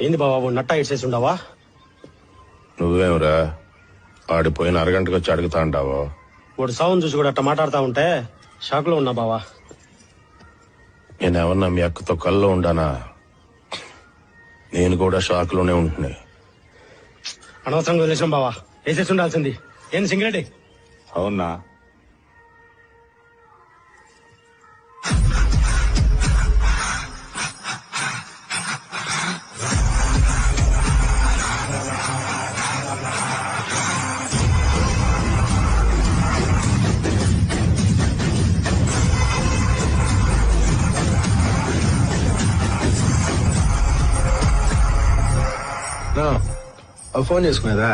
ఏంది బావా నట్టా ఇడ్సేసి ఉండవా? నువ్వేమరా ఆడిపోయిన అరగంటకు వచ్చి అడుగుతా అంటావో? వాడు సావును చూసి కూడా అట్లా మాట్లాడుతా ఉంటే షాక్ లో ఉన్నా బావా. నేనేమన్నా మీ అక్కతో కల్లో ఉండానా? నేను కూడా షాక్ లోనే ఉంటున్నా. అనవసరంగా వదిలేసాం బావా, వేసేసి ఉండాల్సింది. ఏంది సింగరెడ్డి? అవునా? ఫోన్ చేసుకునేదా?